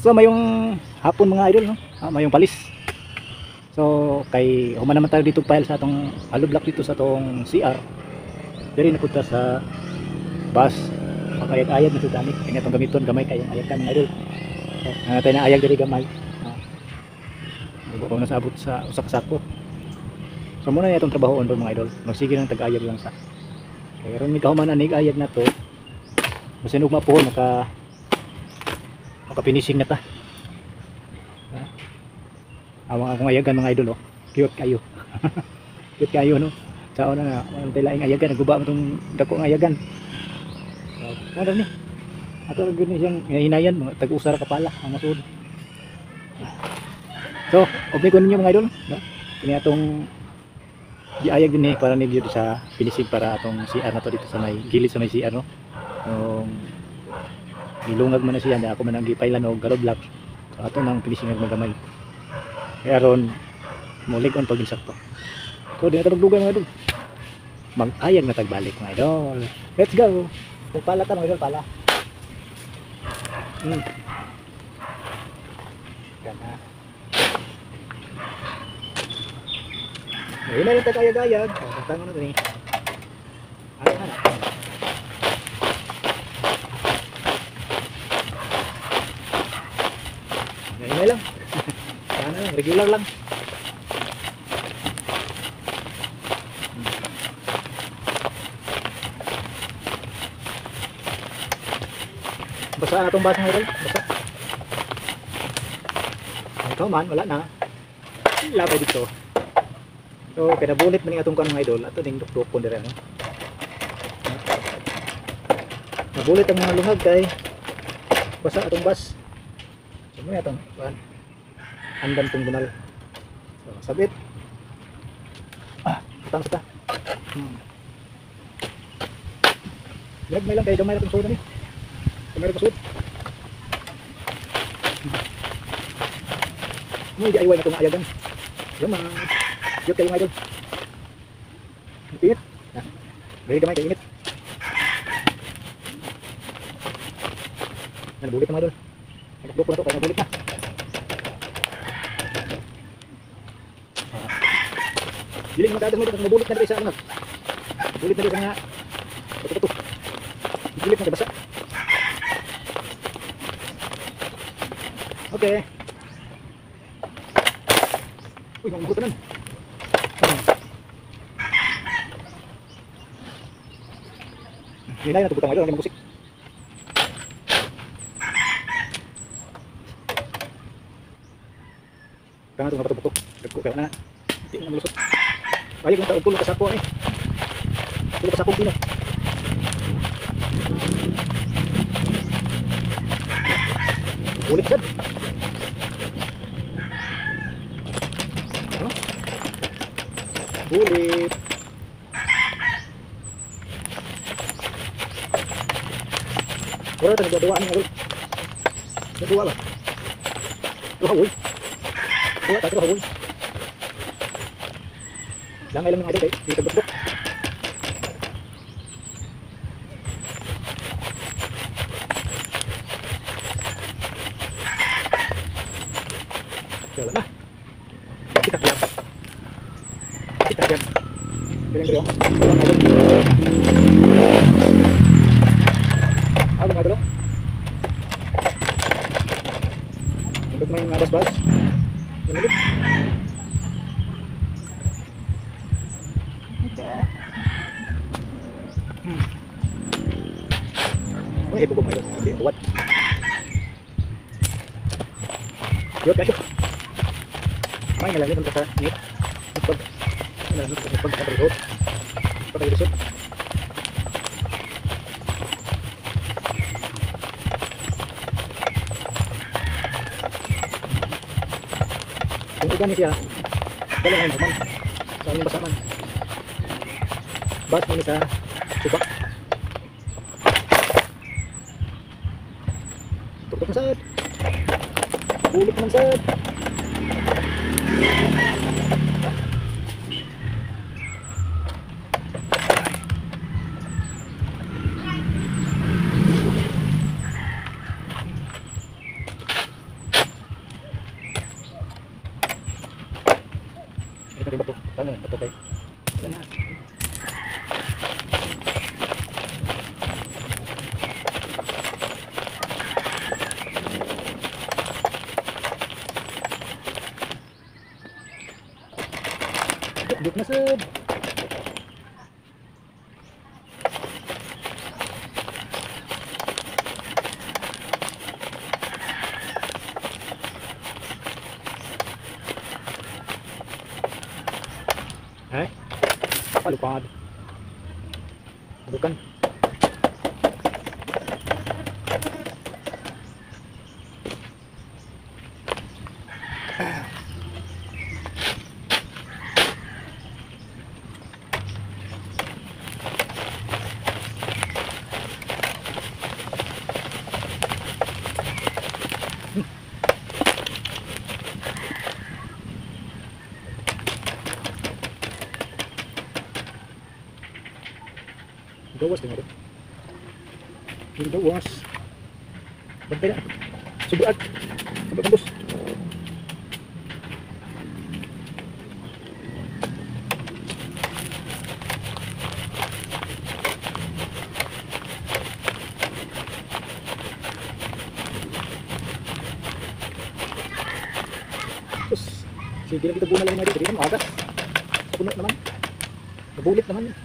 So mayong hapon mga idol, no? Mayong palis. So kay human naman tayo dito file sa atong hollow block dito sa atong CR. Diri na punta sa bus. Makayag-ayag na sa dami. Kaya itong gamiton gamay kayong ayag ka mga idol. So tayo na ayag diri gamay. Kung nasabot sa usak sako. So muna na itong trabaho on mga idol. Magsige ng tag-ayag lang sa. Kaya ron may kahuman anig ayag na to. Masin ugma po makapinising na ta. Awang akong ayagan mga idol, oh. Cute kayo. Cute kayo, no. Sao na nga, ang laing ayagan, naguba mo itong dako ng ayagan. So, ano ni? Ato rin ni siyang hinayan, mga tag-usara kapala ang masud. So, obli ko ninyo mga idol, no. Kini atong diayag din para ni dito sa pinisig para atong CR na to dito sa may gilid sa may CR, no. Nilungag man na siya, ako man ang gipailan og hollow block. So ato nang pinising magamay. Kaya ron mulig on pag insakto. So di na tagdugan mga idol. Mag-ayag na tagbalik mga idol. Let's go. Pala ta mga idol, pala. Kana. Ayun na yung tag-ayag-ayag. Tangan na rin. Ayun na. Ngayon lang. Sana lang, regular lang. Basa na itong basa ngayon. Basa. Ikaw man, wala na. Labay dito. So, kinabulit man yung atong kan mga idol. Ato ding dukduk po nila. Nabulit ang mga lungag kay basa atong bas. Ano itong andan tong bunal. So, sabit. Utang sa ta. May lang kayo, gamay na itong soda ni. Gamay na itong soda. May DIY na itong ayagan. Gamay. Yuk kayo mga idol. Init. Gaya gamay kayo init. Nabulit na mga idol. Nagdoko na ito, kaya nabulit na. Giling mga tadas mo ito, nabulit na rin sa ano. Nabulit na rin sa mga ito. Gilit na basa. Okay. Uy, mabulit na. Hinay na tubutang ngayon, ang musik. Kaya ito napatabok ko. Nagko kaya na. Hindi na malusot. Ayag ng taong pulo kasako eh. Pulo kasakong pino. Ulit sad. Ulit. Wala tayo nagdadawa niya. Nagdawa ba? Tuhawoy. Buat tak terus. Lang ilang ada guys, dito betul. Jalan lah. Kita lihat. Kita lihat. Kering-kering. Ada nggak dulu? Untuk main nabas-bas. Ulit. Oh, ibu ko ngayon. Hindi, buwat. Yun, kayo. May nalagyan ng kasa nit. Pag nalagyan ng pagkakarisot. Pagkakarisot. Kung ikan niya siya, dala ngayon naman. Sa aming basaman. Bas mo sa subak. Tutok na sad. Ulit naman sad. Ano yun? Ito kayo. Yan na. Duk na sir. Eh, palupad. Bukan. Gawas din ako. Yung gawas. Bantay na. Subuan. Subuan bos. Terus, sige lang kita bunga lang natin. Jadi kan magas. Sa puno naman. Nabulit naman yun.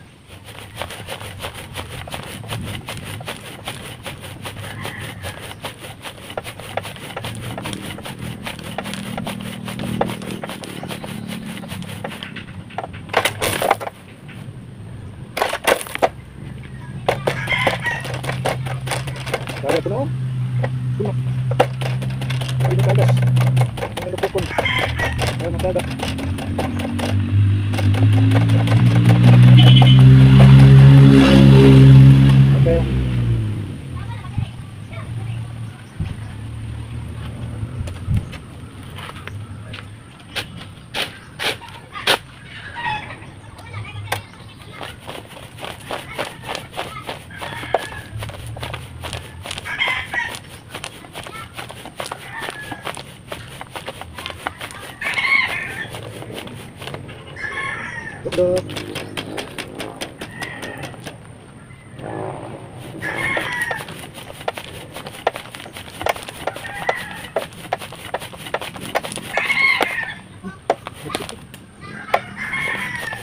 Kaya puno. Puno. Hindi na kagas. Hindi na pupon. Kaya nakaga. Okay. Duk.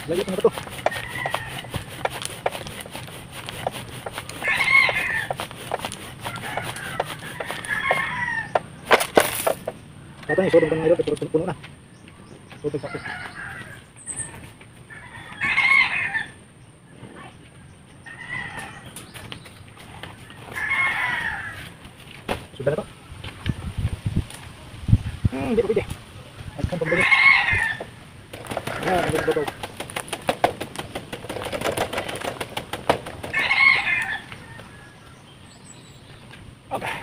Lagi tengah betul. Katanya sudah dengan air terus penuh nah. Sudah satu. Sudah na to? Hindi pa pwede. Agkan pambili. Yan, naging babaw. Okay.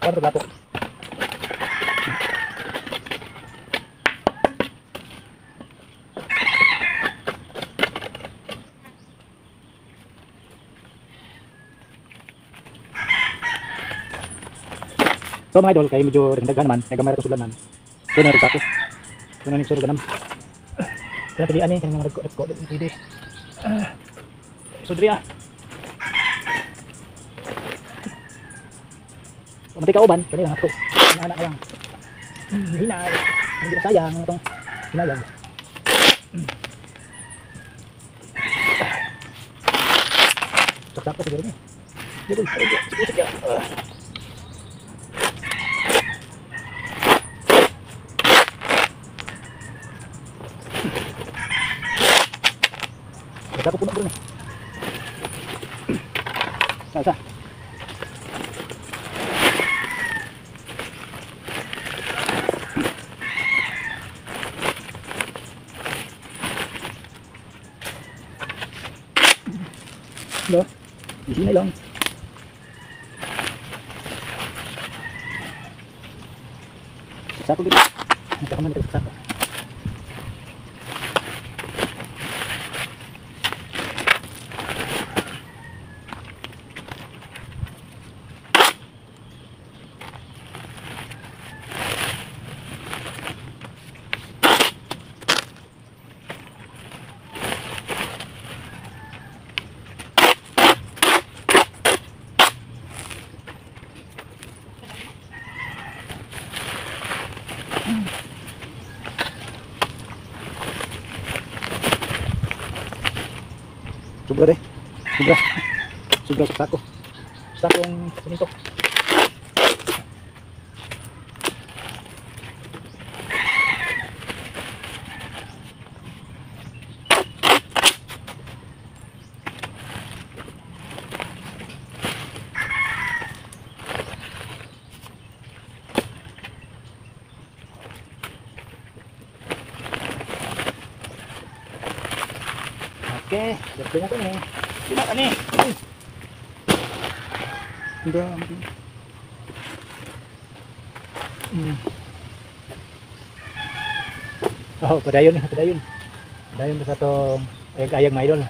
Ano ba ito? So mga idol, kaya medyo rindagan naman, nagamay itong sulanan. Ito na rin ako. Ito na rin sulanan naman. Kaya pilihan eh, kanyang nag-ko din pwede. Sudri ah. Matay ka uban, kaya lang ako. Hinahanak ka lang. Hinay. Hindi na sayang itong hinayang. Saksak ko siguro niya. Dito, sige. Satu puno bro nih. Sa. Loh, di sini lang. Satu gitu. Jangan kita satu. Sobra deh. Sobra. Sobra sa sako. Sakong siminto. Oke, berarti na nih. Gimana nih? Udah. Oh, padayon nih, padayon. Padayon sa atong ayag-ayag mga idol.